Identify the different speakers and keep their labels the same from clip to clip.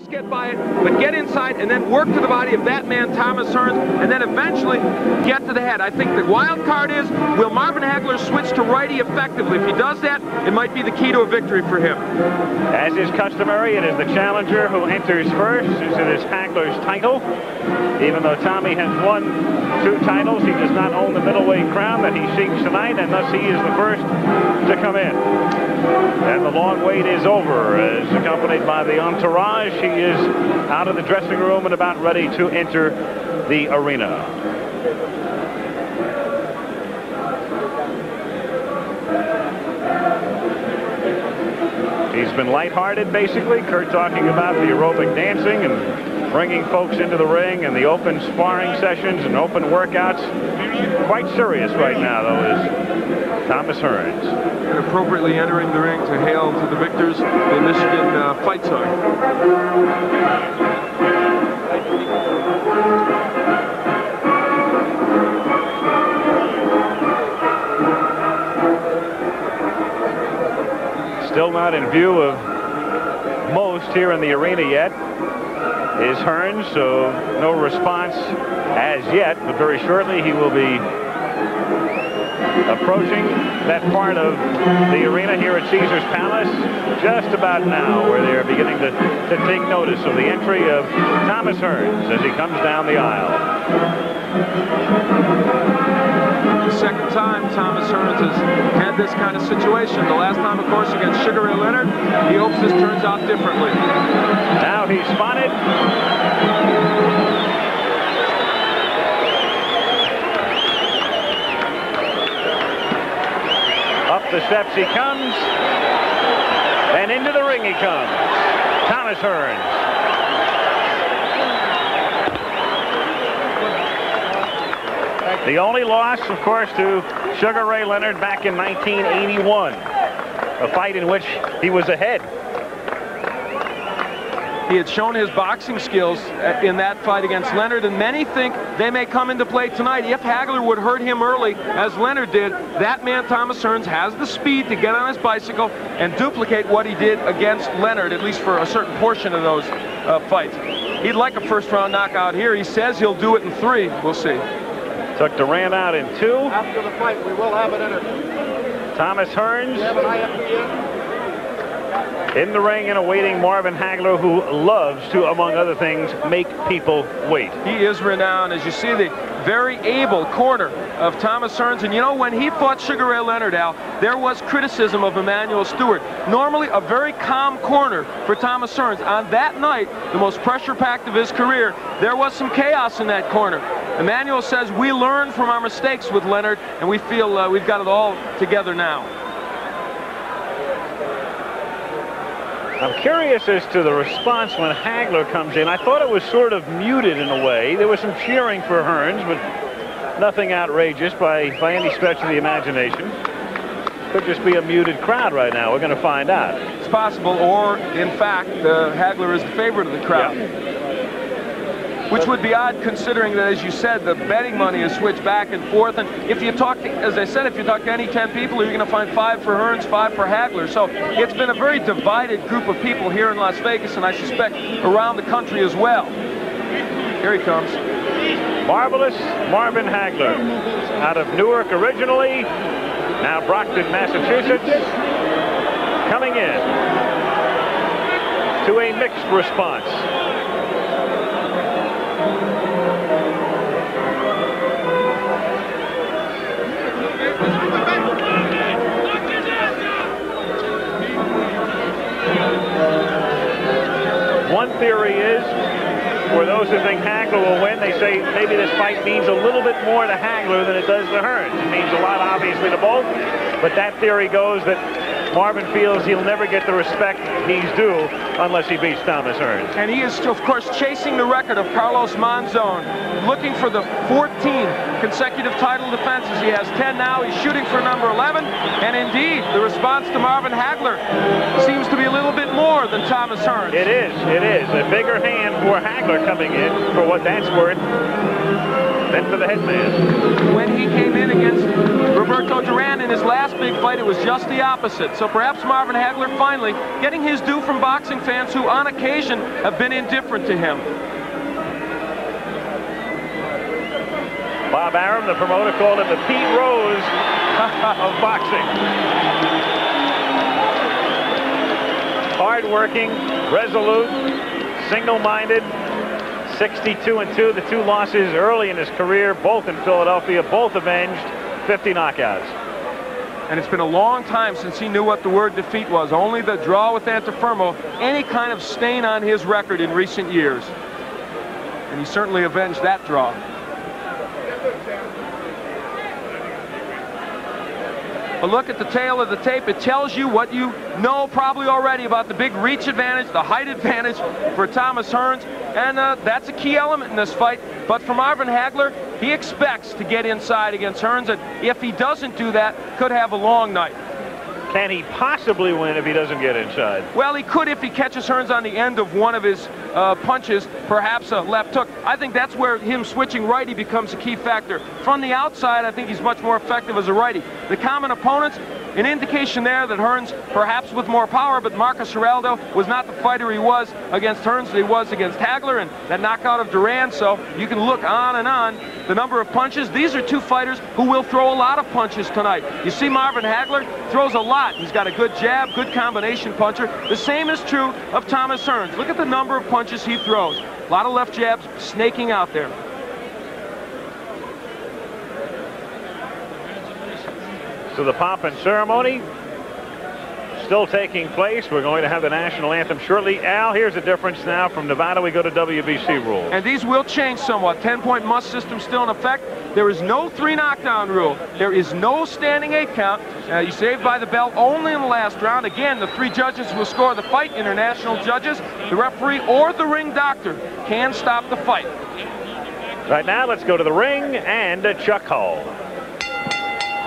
Speaker 1: just get by it, but get inside and then work to the body of that man, Thomas Hearns, and then eventually get to the head. I think the wild card is, will Marvin Hagler switch to righty effectively? If he does that, it might be the key to a victory for him.
Speaker 2: As is customary, it is the challenger who enters first, as it is Hagler's title. Even though Tommy has won 2 titles, he does not own the middleweight crown that he seeks tonight, and thus he is the first to come in. And the long wait is over, as accompanied by the entourage. He is out of the dressing room and about ready to enter the arena. He's been lighthearted, basically. Kurt talking about the aerobic dancing and bringing folks into the ring and the open sparring sessions and open workouts. Quite serious right now, though, is Thomas Hearns.
Speaker 1: And appropriately entering the ring to hail to the victors, the Michigan Fight Song.
Speaker 2: Still not in view of most here in the arena yet is Hearns, so no response as yet, but very shortly he will be approaching that part of the arena here at Caesars Palace just about now, where they're beginning to take notice of the entry of Thomas Hearns as he comes down the aisle.
Speaker 1: The second time Thomas Hearns has had this kind of situation. The last time, of course, against Sugar Ray Leonard. He hopes this turns out differently.
Speaker 2: Now he's spotted. Up the steps he comes, and into the ring he comes. Thomas Hearns. The only loss, of course, to Sugar Ray Leonard back in 1981, a fight in which he was ahead.
Speaker 1: He had shown his boxing skills in that fight against Leonard, and many think they may come into play tonight. If Hagler would hurt him early, as Leonard did, that man, Thomas Hearns, has the speed to get on his bicycle and duplicate what he did against Leonard, at least for a certain portion of those fights. He'd like a first-round knockout here. He says he'll do it in 3. We'll see.
Speaker 2: Took the ram out in 2.
Speaker 3: After the fight, we will have it in it.
Speaker 2: Thomas Hearns in the ring and awaiting Marvin Hagler, who loves to, among other things, make people wait.
Speaker 1: He is renowned. As you see, the very able corner of Thomas Hearns. And you know, when he fought Sugar Ray Leonard, Al, there was criticism of Emmanuel Stewart. Normally a very calm corner for Thomas Hearns. On that night, the most pressure-packed of his career, there was some chaos in that corner. Emmanuel says we learned from our mistakes with Leonard, and we feel we've got it all together now.
Speaker 2: I'm curious as to the response when Hagler comes in. I thought it was sort of muted in a way. There was some cheering for Hearns, but nothing outrageous by any stretch of the imagination. Could just be a muted crowd right now. We're going to find out.
Speaker 1: It's possible, or in fact, Hagler is the favorite of the crowd.
Speaker 2: Yeah.
Speaker 1: Which would be odd, considering that, as you said, the betting money is switched back and forth. And if you talk to, as I said, if you talk to any 10 people, you're going to find 5 for Hearns, 5 for Hagler. So it's been a very divided group of people here in Las Vegas, and I suspect around the country as well. Here he comes.
Speaker 2: Marvelous Marvin Hagler, out of Newark originally, now Brockton, Massachusetts, coming in to a mixed response. One theory is, for those who think Hagler will win, they say maybe this fight means a little bit more to Hagler than it does to Hearns. It means a lot, obviously, to both, but that theory goes that Marvin feels he'll never get the respect he's due unless he beats Thomas Hearns.
Speaker 1: And he is, of course, chasing the record of Carlos Monzon, looking for the 14 consecutive title defenses. He has 10 now. He's shooting for number 11. And indeed, the response to Marvin Hagler seems to be a little bit more than Thomas Hearns.
Speaker 2: It is. A bigger hand for Hagler coming in, for what that's worth. Then for the Hitman.
Speaker 1: When he came in against Roberto Duran in his last big fight, it was just the opposite. So perhaps Marvin Hagler finally getting his due from boxing fans who on occasion have been indifferent to him.
Speaker 2: Bob Arum, the promoter, called him the Pete Rose of boxing. Hard-working, resolute, single-minded, 62-2. The 2 losses early in his career, both in Philadelphia, both avenged, 50 knockouts.
Speaker 1: And it's been a long time since he knew what the word defeat was. Only the draw with Antifermo, any kind of stain on his record in recent years. And he certainly avenged that draw. But look at the tail of the tape. It tells you what you know probably already about the big reach advantage, the height advantage for Thomas Hearns. And that's a key element in this fight. But for Marvin Hagler, he expects to get inside against Hearns. And if he doesn't do that, could have a long night.
Speaker 2: Can he possibly win if he doesn't get inside?
Speaker 1: Well, he could if he catches Hearns on the end of one of his punches, perhaps a left hook. I think that's where him switching righty becomes a key factor. From the outside, I think he's much more effective as a righty. The common opponents, an indication there that Hearns, perhaps with more power, but Marcus Geraldo was not the fighter he was against Hearns that he was against Hagler, and that knockout of Duran. So you can look on and on. The number of punches, these are 2 fighters who will throw a lot of punches tonight. You see Marvin Hagler throws a lot. He's got a good jab, good combination puncher. The same is true of Thomas Hearns. Look at the number of punches he throws. A lot of left jabs snaking out there.
Speaker 2: So the pomp and ceremony still taking place. We're going to have the national anthem shortly. Al, here's the difference now. From Nevada, we go to WBC rules.
Speaker 1: And these will change somewhat. 10-point must system still in effect. There is no 3 knockdown rule. There is no standing 8 count. You saved by the bell only in the last round. Again, the 3 judges will score the fight. International judges, the referee, or the ring doctor can stop the fight.
Speaker 2: Right now, let's go to the ring and Chuck Hull.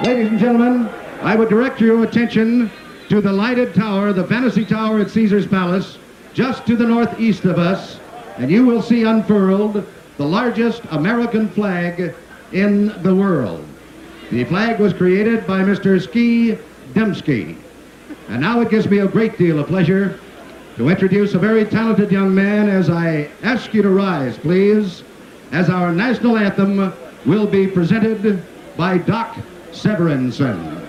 Speaker 4: Ladies and gentlemen, I would direct your attention to the lighted tower, the Fantasy Tower at Caesar's Palace, just to the northeast of us, and you will see unfurled the largest American flag in the world. The flag was created by Mr. Ski Dembski. And now it gives me a great deal of pleasure to introduce a very talented young man as I ask you to rise, please, as our national anthem will be presented by Doc Severinsen.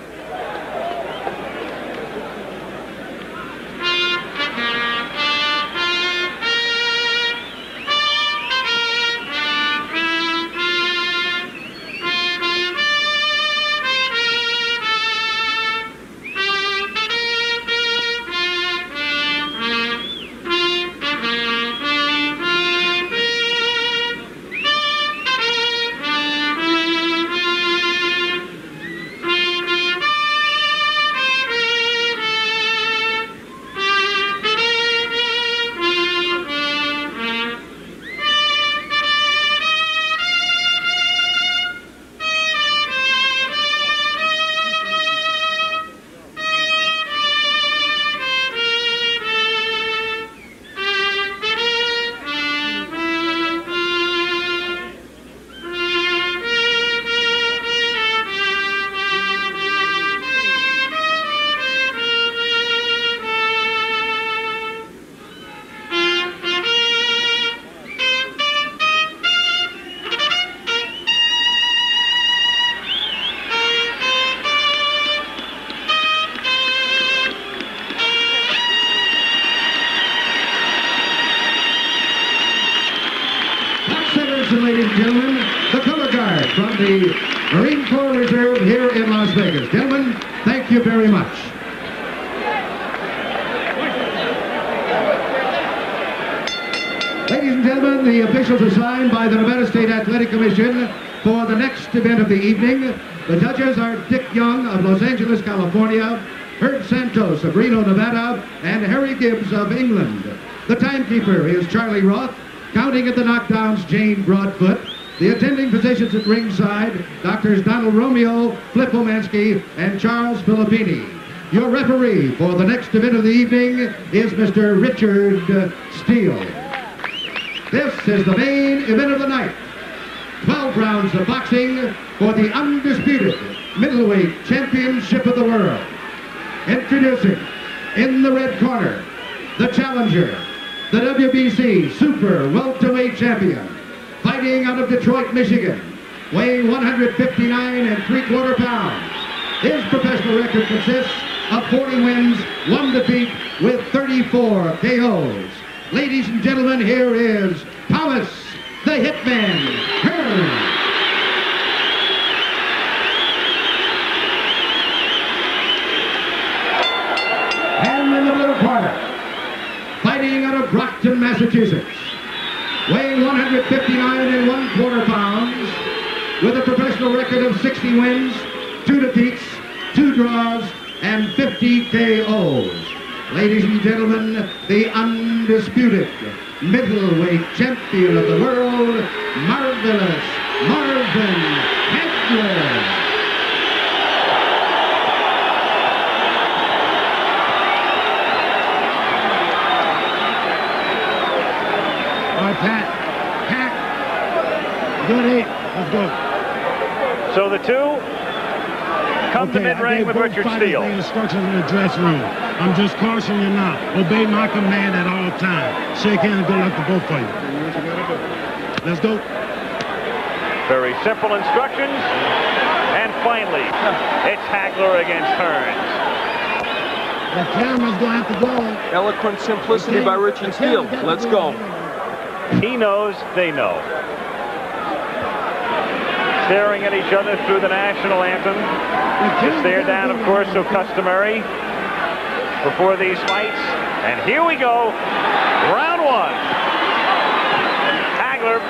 Speaker 4: Ladies and gentlemen, the color guard from the Marine Corps Reserve here in Las Vegas. Gentlemen, thank you very much. Ladies and gentlemen, the officials assigned by the Nevada State Athletic Commission for the next event of the evening. The judges are Dick Young of Los Angeles, California, Herb Santos of Reno, Nevada, and Harry Gibbs of England. The timekeeper is Charlie Roth. Counting at the knockdowns, Jane Broadfoot. The attending physicians at ringside, Doctors Donald Romeo, Flip Omansky, and Charles Filippini. Your referee for the next event of the evening is Mr. Richard Steele. This is the main event of the night. 12 rounds of boxing for the undisputed middleweight championship of the world. Introducing, in the red corner, the challenger, the WBC Super Welterweight Champion, fighting out of Detroit, Michigan, weighing 159 3/4 pounds. His professional record consists of 40 wins, 1 defeat, with 34 KOs. Ladies and gentlemen, here is Thomas the Hitman Hearns. And in the blue corner, fighting out of Brockton, Massachusetts, weighing 159 1/4 pounds, with a professional record of 60 wins, 2 defeats, 2 draws, and 50 KOs. Ladies and gentlemen, the undisputed middleweight champion of the world, Marvelous Marvin Hagler.
Speaker 3: All right, Pat. Good 8. Let's go.
Speaker 2: So the two come to mid-ring with Richard Steele.
Speaker 3: Instructions in the dressing room. I'm just cautioning you now. Obey my command at all times. Shake hands and good luck to both of you. Let's go.
Speaker 2: Very simple instructions. And finally, it's Hagler against Hearns.
Speaker 3: The camera's going to have to go.
Speaker 1: Eloquent simplicity by Richard Steele. Let's go.
Speaker 2: He knows, they know. Staring at each other through the national anthem. It's there down, of course, so customary before these fights. And here we go. Round 1. Hagler,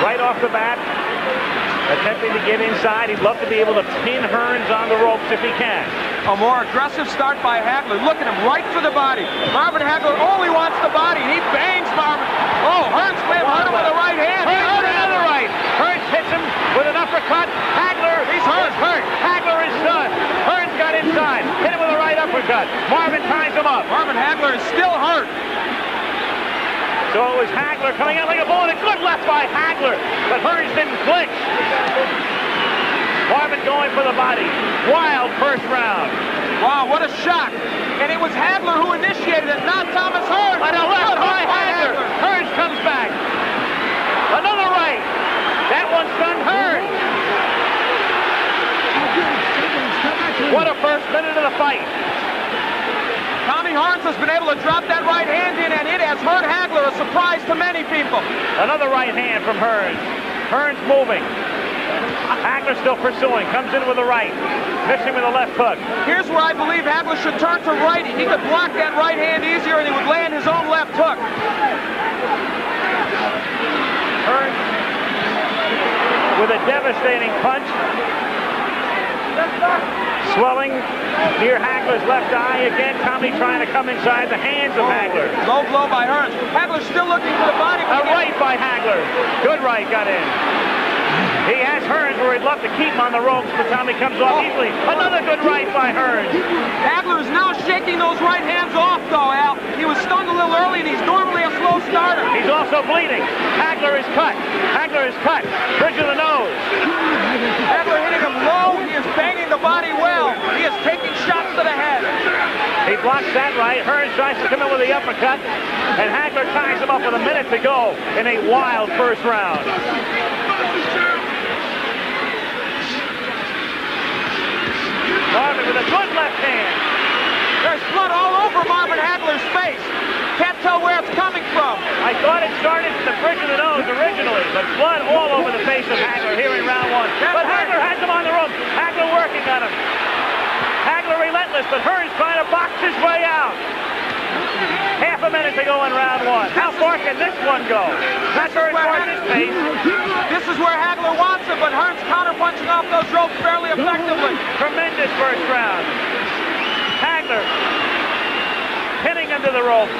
Speaker 2: right off the bat, attempting to get inside. He'd love to be able to pin Hearns on the ropes if he can.
Speaker 1: A more aggressive start by Hagler. Look at him, right for the body. Marvin Hagler only wants the body. He bangs Marvin. Oh, Hearns may have hurt him with the right hand.
Speaker 2: Hearns hurt another right. Hearns hits him with an uppercut. Hagler, he's hurt. Hagler is done. Hearns got inside. Hit him with a right uppercut. Marvin ties him up.
Speaker 1: Marvin Hagler is still hurt.
Speaker 2: So it was Hagler coming out like a bullet. A good left by Hagler, but Hearns didn't flinch. Marvin going for the body. Wild first round.
Speaker 1: Wow, what a shot. And it was Hagler who initiated it, not Thomas Hearns.
Speaker 2: And a left by Hagler. Hearns comes back. Another right. That one stunned Hearns. What a first minute of the fight.
Speaker 1: Tommy Hearns has been able to drop that right hand in, and it has hurt Hagler, a surprise to many people.
Speaker 2: Another right hand from Hearns. Hearns moving. Hagler still pursuing. Comes in with a right. Missing with a left hook.
Speaker 1: Here's where I believe Hagler should turn to right. He could block that right hand easier, and he would land his own left hook.
Speaker 2: Hearns with a devastating punch. Swelling near Hagler's left eye. Again, Tommy trying to come inside the hands of Hagler.
Speaker 1: Low blow by Hearns. Hagler's still looking for the body.
Speaker 2: A right by Hagler. Good right got in. He has Hearns where he'd love to keep him on the ropes, but Tommy comes off easily. Another good right by Hearns.
Speaker 1: Hagler is now shaking those right hands off, though, Al. He was stunned a little early, and he's normally a slow starter.
Speaker 2: He's also bleeding. Hagler is cut. Hagler is cut. Bridge of the nose.
Speaker 1: Hagler hitting him low. He is banging the body well. He is taking shots to the head.
Speaker 2: He blocks that right. Hearns tries to come in with the uppercut, and Hagler ties him up with a minute to go in a wild first round. Marvin with a good left hand.
Speaker 1: There's blood all over Marvin Hagler's face. Can't tell where it's coming from.
Speaker 2: I thought it started from the bridge of the nose originally, but blood all over the face of Hagler here in round 1. But Hagler has him on the rope. Hagler working on him. Hagler relentless, but Hearns trying to box his way out. Half a minute to go in round 1. How far can this one go? Not very far in his face.
Speaker 1: This is where Hagler wants it, but Hearns counter-punching off those ropes fairly effectively.
Speaker 2: Tremendous first round. Hagler pinning him to the rope.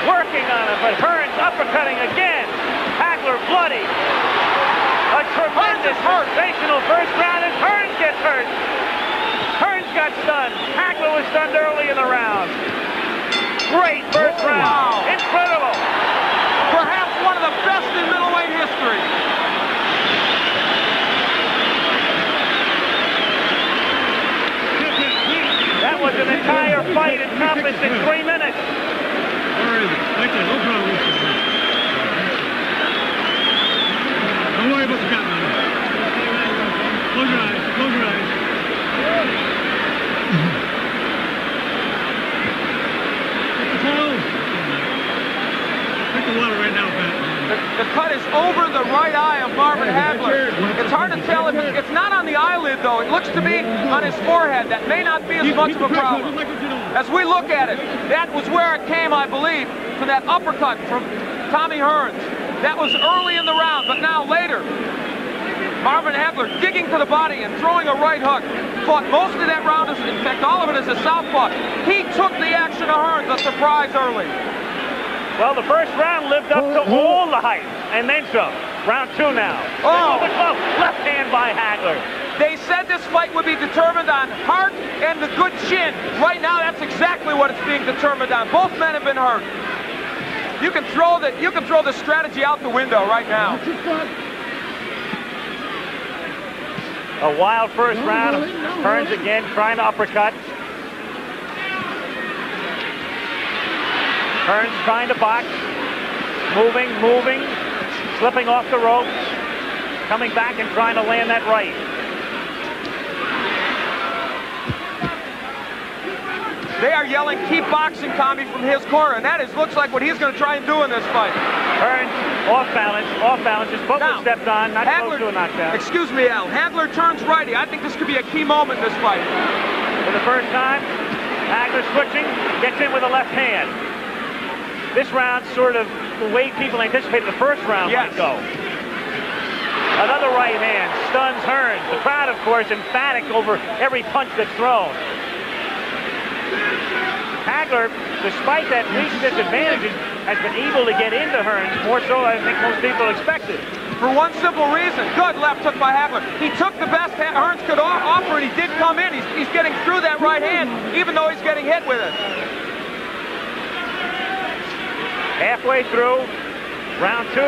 Speaker 2: Working on him, but Hearns uppercutting again. Hagler bloody. A tremendous sensational first round, and Hearns gets hurt. Hearns got stunned. Hagler was stunned early in the round. Great first round. Wow. Incredible.
Speaker 1: Perhaps one of the best in middleweight history.
Speaker 2: less than 3 minutes.
Speaker 3: Where is it? Right there, no problem. Don't worry about the cut, man. Close your eyes, close your eyes. Drink the water right now, Pat.
Speaker 1: The cut is over the right eye of Marvin Hagler. It's hard to tell if it's not on the eyelid, though. It looks to me on his forehead. That may not be as much of a problem. As we look at it, that was where it came, I believe, to that uppercut from Tommy Hearns. That was early in the round, but now later, Marvin Hagler digging to the body and throwing a right hook. Fought most of that round, in fact, all of it as a southpaw. He took the action of Hearns, a surprise early.
Speaker 2: Well, the first round lived up to all the hype, and then some. Round 2 now. Oh, left hand by Hagler.
Speaker 1: They said this fight would be determined on heart and the good chin. Right now, that's exactly what it's being determined on. Both men have been hurt. You can throw the strategy out the window right now.
Speaker 2: A wild first round. Hearns again trying to uppercut. Hearns trying to box. Moving, slipping off the ropes. Coming back and trying to land that right.
Speaker 1: They are yelling, keep boxing, Tommy, from his corner, and that looks like what he's going to try and do in this fight.
Speaker 2: Hearns off balance, his foot was stepped on, not close to a knockdown.
Speaker 1: Excuse me, Al. Hagler turns righty. I think this could be a key moment in this fight.
Speaker 2: For the first time, Hagler switching, gets in with a left hand. This round sort of the way people anticipated the first round might go. Another right hand stuns Hearns. The crowd, of course, emphatic over every punch that's thrown. Hagler, despite that reach disadvantages, has been able to get into Hearns more so than I think most people expected.
Speaker 1: For one simple reason, good left hook by Hagler. He took the best Hearns could offer, and he did come in. He's getting through that right hand, even though he's getting hit with it.
Speaker 2: Halfway through round 2.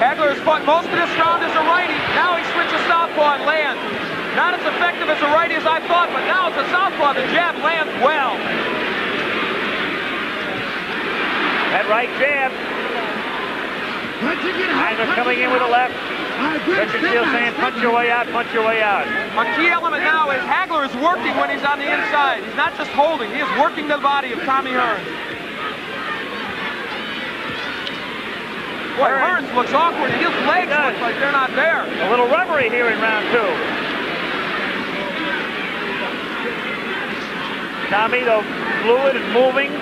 Speaker 1: Hagler has fought most of this round as a righty. Now he switches southpaw and lands. Not as effective as a righty as I thought, but now as a southpaw, the jab lands well.
Speaker 2: That right jab. Hagler coming in with a left. Richard Steele saying, punch your way out, punch your way out.
Speaker 1: A key element now is Hagler is working when he's on the inside. He's not just holding, he is working the body of Tommy Hearns. Boy, Hearns looks awkward, and his legs look like they're not there.
Speaker 2: A little rubbery here in round 2. Tommy, though, fluid and moving.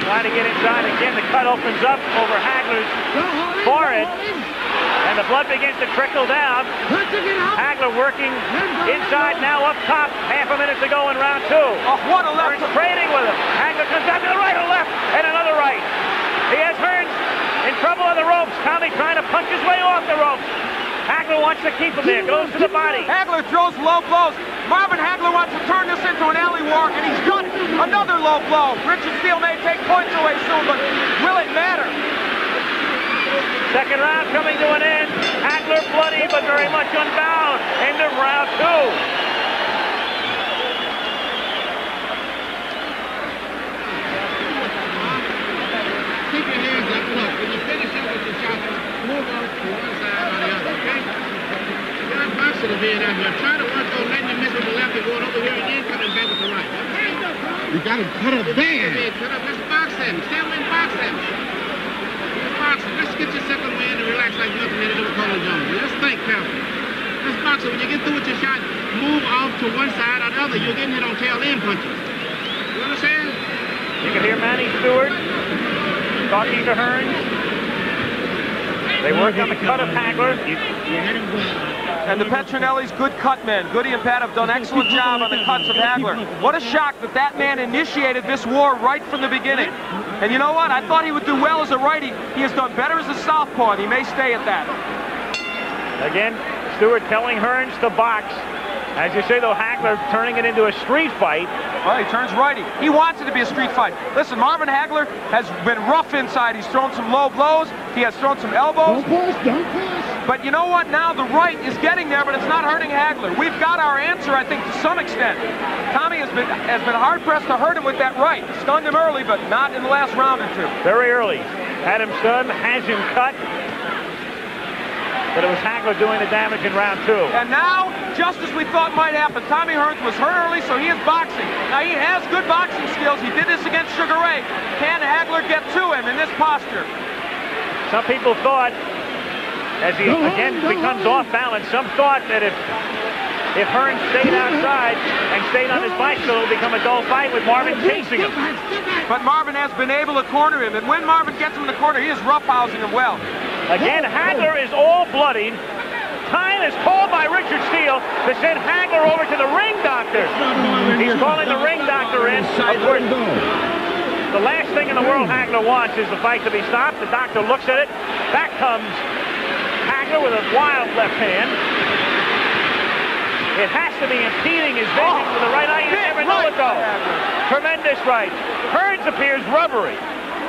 Speaker 2: Trying to get inside again. The cut opens up over Hagler's forehead, and the blood begins to trickle down. Hagler working inside, now up top. Half a minute to go in round 2.
Speaker 1: Oh, what a left!
Speaker 2: Hearns trading with him. Hagler comes out to the right, a left, and another right. He has Hearns in trouble on the ropes. Tommy trying to punch his way off the ropes. Hagler wants to keep him there, goes to the body.
Speaker 1: Hagler throws low blows. Marvin Hagler wants to turn this into an alley war, and he's done it. Another low blow. Richard Steele may take points away soon, but will it matter?
Speaker 2: Second round coming to an end. Hagler bloody, but very much unbound. End of round 2.
Speaker 3: Keep your hands up. Look, when you finish up with the shot, move off to one side or the other, okay? You're not boxing to be in here. Try to work on letting you miss with the left and going over here and then coming back with the right. Okay? You got to cut up there. Cut up. Let's box them. Stay away and box them. Let's box them. Let's get your second win and relax like nothing in the Color Jones. Let's think carefully. Let's box it. When you get through with your shot, move off to one side or the other. You're getting hit on tail end punches. You understand?
Speaker 2: You can hear Manny Stewart talking to Hearns. They work on the cut of Hagler.
Speaker 1: And the Petronelli's good cut men. Goody and Pat have done an excellent job on the cuts of Hagler. What a shock that man initiated this war right from the beginning. And you know what? I thought he would do well as a righty. He has done better as a southpaw, and he may stay at that.
Speaker 2: Again, Stewart telling Hearns to box. As you say, though, Hagler turning it into a street fight.
Speaker 1: Well, he turns righty. He wants it to be a street fight. Listen, Marvin Hagler has been rough inside. He's thrown some low blows. He has thrown some elbows.
Speaker 3: Don't push.
Speaker 1: But you know what? Now the right is getting there, but it's not hurting Hagler. We've got our answer, I think, to some extent. Tommy has been hard-pressed to hurt him with that right. Stunned him early, but not in the last round or two.
Speaker 2: Very early. Had him stunned, has him cut. But it was Hagler doing the damage in round 2.
Speaker 1: And now, just as we thought might happen, Tommy Hearns was hurt early, so he is boxing. Now, he has good boxing skills. He did this against Sugar Ray. Can Hagler get to him in this posture?
Speaker 2: Some people thought, as he again becomes off balance, some thought that if Hearns stayed outside and stayed on his bicycle, it would become a dull fight with Marvin chasing him.
Speaker 1: But Marvin has been able to corner him, and when Marvin gets him in the corner, he is roughhousing him well.
Speaker 2: Again, Hagler is all bloodied. Time is called by Richard Steele to send Hagler over to the ring doctor. He's calling the ring doctor in. Of course, the last thing in the world Hagler wants is the fight to be stopped. The doctor looks at it. Back comes Hagler with a wild left hand. It has to be impeding his vision with the right eye. You never know it, though. Tremendous right. Hearns appears rubbery.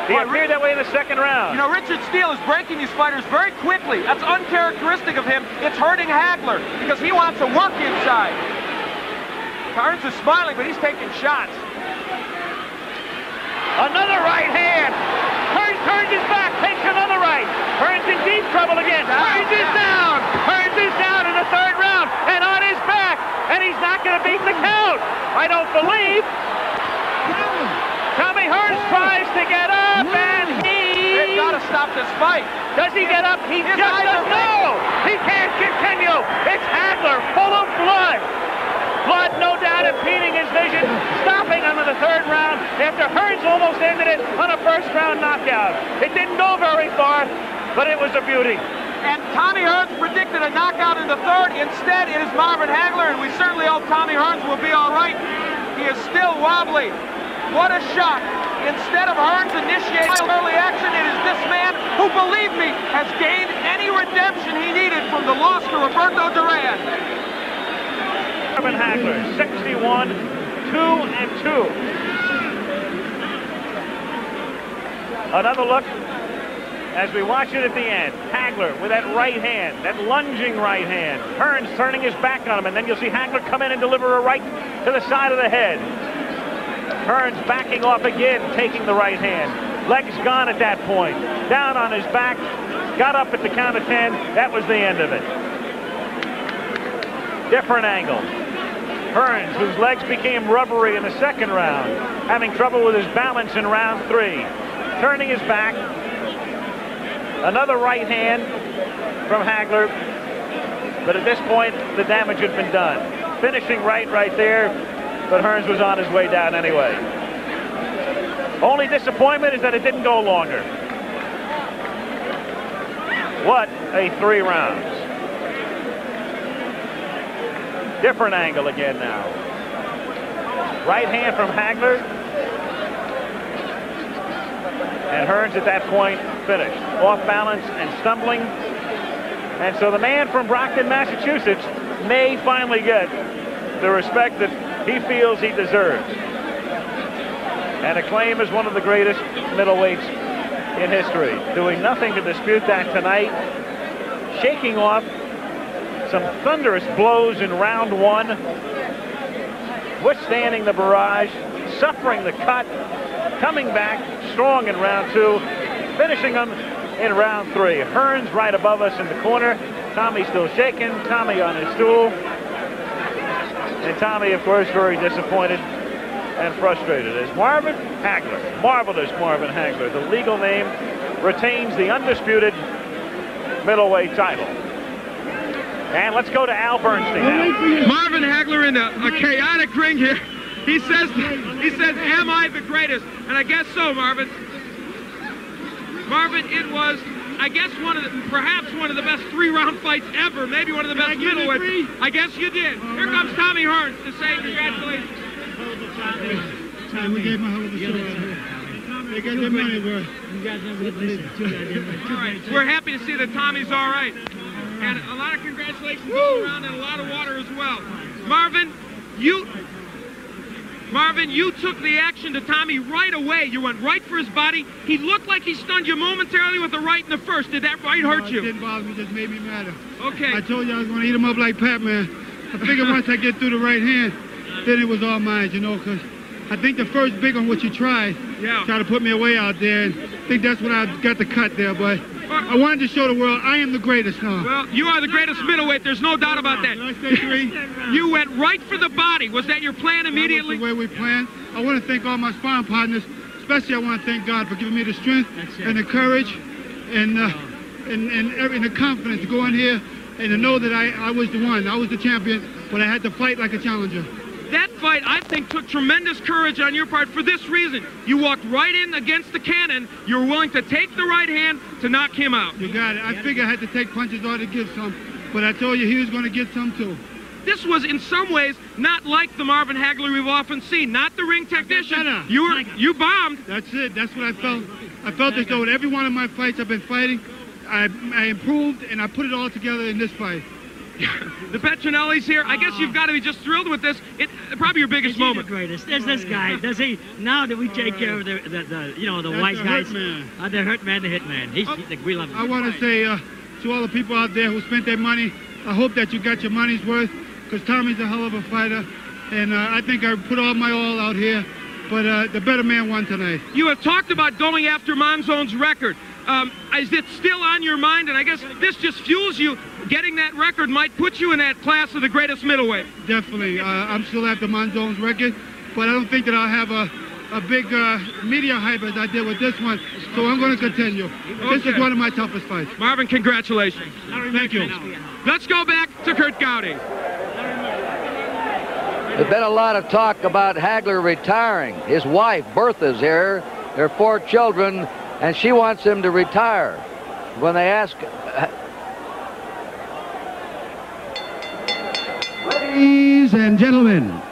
Speaker 2: He appeared that way in the second round.
Speaker 1: You know, Richard Steele is breaking these fighters very quickly. That's uncharacteristic of him. It's hurting Hagler because he wants to work inside. Hearns is smiling, but he's taking shots.
Speaker 2: Another right hand. Hearns turns his back, takes another right. Hearns in deep trouble again. Hearns is down. Hearns is down in the third round and on his back. And he's not going to beat the count. I don't believe. Tommy Hearns tries to get up, and
Speaker 1: They've got to stop this fight.
Speaker 2: Does he get up? He just doesn't know. He can't continue. It's Hagler, full of blood. Blood, no doubt, impeding his vision, stopping him in the third round after Hearns almost ended it on a first-round knockout. It didn't go very far, but it was a beauty.
Speaker 1: And Tommy Hearns predicted a knockout in the third. Instead, it is Marvin Hagler, and we certainly hope Tommy Hearns will be all right. He is still wobbly. What a shock. Instead of Hearns initiating early action, it is this man who, believe me, has gained any redemption he needed from the loss to Roberto Duran.
Speaker 2: Marvin Hagler, 61, 2-2. Another look as we watch it at the end. Hagler with that right hand, that lunging right hand. Hearns turning his back on him, and then you'll see Hagler come in and deliver a right to the side of the head. Hearns backing off again, taking the right hand. Legs gone at that point. Down on his back, got up at the count of 10. That was the end of it. Different angle. Hearns, whose legs became rubbery in the second round, having trouble with his balance in round 3. Turning his back. Another right hand from Hagler. But at this point, the damage had been done. Finishing right there. But Hearns was on his way down anyway. Only disappointment is that it didn't go longer. What a 3 rounds. Different angle again now. Right hand from Hagler. And Hearns at that point finished. Off balance and stumbling. And so the man from Brockton, Massachusetts may finally get the respect that he feels he deserves, and acclaim as one of the greatest middleweights in history. Doing nothing to dispute that tonight. Shaking off some thunderous blows in round 1. Withstanding the barrage. Suffering the cut. Coming back strong in round 2. Finishing them in round 3. Hearns right above us in the corner. Tommy still shaking. Tommy on his stool. And Tommy, of course, very disappointed and frustrated as Marvin Hagler, marvelous Marvin Hagler, the legal name, retains the undisputed middleweight title. And let's go to Al Bernstein now.
Speaker 1: Marvin Hagler in a chaotic ring here. He says, am I the greatest? And I guess so, Marvin. Marvin, it was, I guess, perhaps one of the best 3-round fights ever, maybe one of the best middleweights. I guess you did. Here comes Tommy Hearns to say congratulations.
Speaker 3: We gave him a hell of a show. They got their money worth. You guys never believe it.
Speaker 1: All right, we're happy to see that Tommy's all right. And a lot of congratulations all around and a lot of water as well. Marvin, you took the action to Tommy right away. You went right for his body. He looked like he stunned you momentarily with the right in the first. Did that right hurt you?
Speaker 3: It didn't bother me, just made me madder.
Speaker 1: Okay.
Speaker 3: I told you I was going to eat him up like Pac-Man. I figured once I get through the right hand, then it was all mine, you know, because I think the first big one, which you tried to put me away out there, and I think that's when I got the cut there, but I wanted to show the world I am the greatest now.
Speaker 1: Well, you are the greatest middleweight. There's no doubt about that.
Speaker 3: Did I say 3?
Speaker 1: You went right for the body. Was that your plan immediately?
Speaker 3: That was the way we planned. I want to thank all my sparring partners. Especially I want to thank God for giving me the strength and the courage and the confidence to go in here and to know that I was the one. I was the champion, but I had to fight like a challenger.
Speaker 1: That fight, I think, took tremendous courage on your part for this reason. You walked right in against the cannon. You were willing to take the right hand to knock him out.
Speaker 3: You got it. I figured I had to take punches or to give some, but I told you he was going to get some too.
Speaker 1: This was, in some ways, not like the Marvin Hagler we've often seen. Not the ring technician. You bombed.
Speaker 3: That's it. That's what I felt. I felt as though in every one of my fights I've been fighting, I improved, and I put it all together in this fight.
Speaker 1: The Petronelli's here. I guess you've got to be just thrilled with this. Probably your biggest moment.
Speaker 5: The greatest. There's this guy. Does he? Now that we take care of the wise guys, the hurt man, the hitman. We love him.
Speaker 3: I want to say to all the people out there who spent their money, I hope that you got your money's worth, because Tommy's a hell of a fighter, and I think I put all my all out here. But the better man won tonight.
Speaker 1: You have talked about going after Monzone's record. Is it still on your mind? And I guess this just fuels you. Getting that record might put you in that class of the greatest middleweight.
Speaker 3: Definitely. I'm still after Monzone's record, but I don't think that I'll have a big media hype as I did with this one, so I'm going to continue. Okay. This is one of my toughest fights.
Speaker 1: Marvin, congratulations.
Speaker 3: Thank you.
Speaker 1: Let's go back to Kurt Gowdy.
Speaker 6: There's been a lot of talk about Hagler retiring. His wife, Bertha's here. There are 4 children, and she wants him to retire. When they ask...
Speaker 4: Ladies and gentlemen,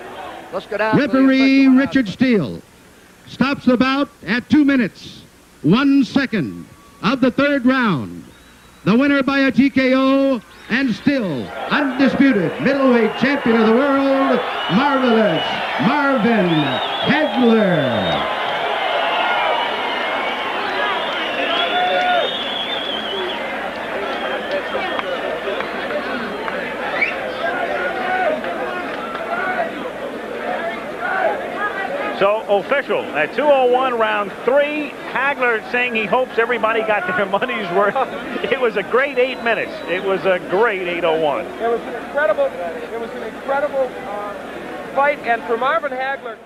Speaker 6: let's go down.
Speaker 4: Referee Richard Steele stops the bout at 2 minutes, 1 second of the 3rd round. The winner by a TKO and still undisputed middleweight champion of the world, Marvelous Marvin Hagler.
Speaker 2: So, official, at 2:01, round 3, Hagler saying he hopes everybody got their money's worth. It was a great 8 minutes. It was a great 8:01.
Speaker 1: It was an incredible fight, and for Marvin Hagler...